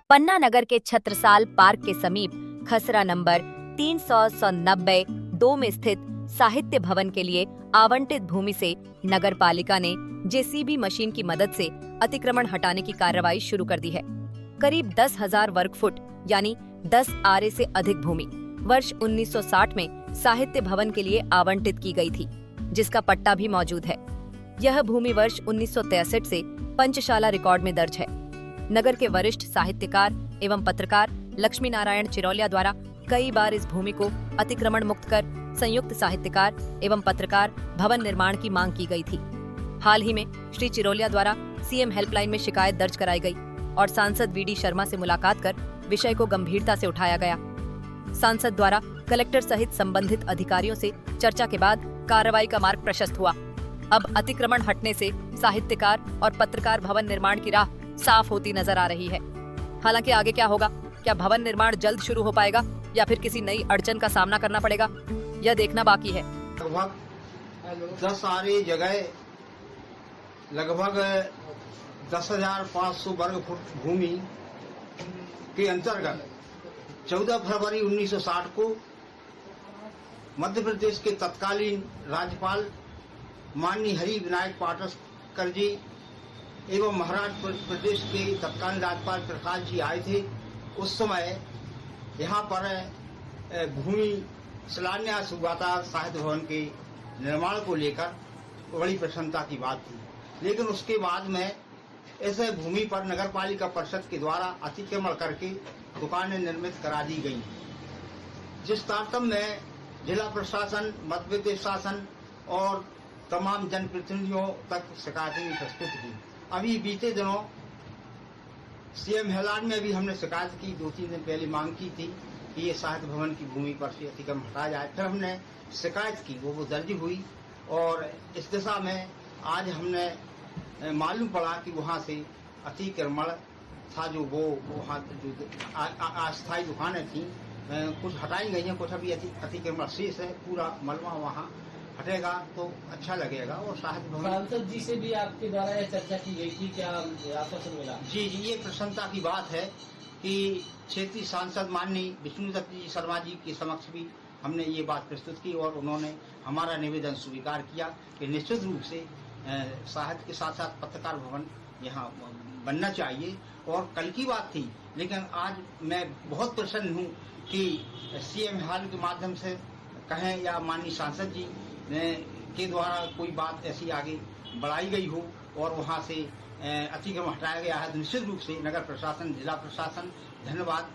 पन्ना नगर के छत्रसाल पार्क के समीप खसरा नंबर 390-2 में स्थित साहित्य भवन के लिए आवंटित भूमि से नगर पालिका ने जेसीबी मशीन की मदद से अतिक्रमण हटाने की कार्रवाई शुरू कर दी है। करीब 10,000 वर्ग फुट यानी 10 आरे से अधिक भूमि वर्ष 1960 में साहित्य भवन के लिए आवंटित की गई थी, जिसका पट्टा भी मौजूद है। यह भूमि वर्ष 1963 से पंचशाला रिकॉर्ड में दर्ज है। नगर के वरिष्ठ साहित्यकार एवं पत्रकार लक्ष्मी नारायण चिरौलिया द्वारा कई बार इस भूमि को अतिक्रमण मुक्त कर संयुक्त साहित्यकार एवं पत्रकार भवन निर्माण की मांग की गई थी। हाल ही में श्री चिरौलिया द्वारा सीएम हेल्पलाइन में शिकायत दर्ज कराई गई और सांसद वीडी शर्मा से मुलाकात कर विषय को गंभीरता से उठाया गया। सांसद द्वारा कलेक्टर सहित संबंधित अधिकारियों से चर्चा के बाद कार्रवाई का मार्ग प्रशस्त हुआ। अब अतिक्रमण हटने से साहित्यकार और पत्रकार भवन निर्माण की राह साफ होती नजर आ रही है। हालांकि आगे क्या होगा, क्या भवन निर्माण जल्द शुरू हो पाएगा या फिर किसी नई अड़चन का सामना करना पड़ेगा, यह देखना बाकी है। लगभग 10 आरे जगह लगभग 10,500 वर्ग फुट भूमि के अंतर्गत 14 फरवरी 1960 को मध्य प्रदेश के तत्कालीन राज्यपाल माननीय हरि विनायक पाटकर जी एवं महाराष्ट्र प्रदेश के तत्कालीन राज्यपाल प्रकाश जी आए थे। उस समय यहाँ पर भूमि शिलान्यास हुआ था साहित्य भवन के निर्माण को लेकर, बड़ी प्रसन्नता की बात थी। लेकिन उसके बाद में ऐसे भूमि पर नगर पालिका परिषद के द्वारा अतिक्रमण करके दुकानें निर्मित करा दी गई, जिस तारतम्य में जिला प्रशासन, मध्य प्रदेश शासन और तमाम जनप्रतिनिधियों तक शिकायतें प्रस्तुत की। अभी बीते दिनों सीएम हेलान में भी हमने शिकायत की, 2-3 दिन पहले मांग की थी कि ये साहित्य भवन की भूमि पर से अतिक्रमण हटाया जाए। फिर हमने शिकायत की, वो दर्ज हुई और इस दिशा में आज हमने मालूम पड़ा कि वहाँ से अतिक्रमण था, जो वो वहाँ जो अस्थायी दुकानें थी कुछ हटाई गई हैं, कुछ अभी अतिक्रमण शेष है। पूरा मलबा वहाँ हटेगा तो अच्छा लगेगा। और साहित्य भवन सांसद जी से भी आपके द्वारा यह चर्चा की गई थी, क्या आश्वासन मिला? जी, ये प्रसन्नता की बात है कि क्षेत्रीय सांसद माननीय विष्णुदत्त जी शर्मा जी के समक्ष भी हमने ये बात प्रस्तुत की और उन्होंने हमारा निवेदन स्वीकार किया कि निश्चित रूप से साहित्य के साथ साथ पत्रकार भवन यहाँ बनना चाहिए। और कल की बात थी, लेकिन आज मैं बहुत प्रसन्न हूँ कि सीएम हाल के माध्यम से कहें या माननीय सांसद जी के द्वारा कोई बात ऐसी आगे बढ़ाई गई हो और वहाँ से अतिक्रमण हटाया गया है, तो निश्चित रूप से नगर प्रशासन, जिला प्रशासन धन्यवाद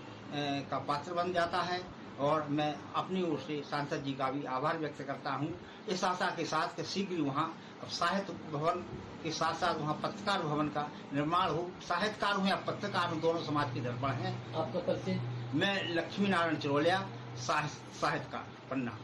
का पात्र बन जाता है। और मैं अपनी ओर से सांसद जी का भी आभार व्यक्त करता हूँ, इस आशा के साथ कि शीघ्र वहाँ साहित्य भवन के साथ साथ वहाँ पत्रकार भवन का निर्माण हो। साहित्यकार हो या पत्रकार हो, दोनों समाज के दर्पण हैं। आपका परिचय? मैं लक्ष्मी नारायण चिरौलिया, साहित्यकार, पन्ना।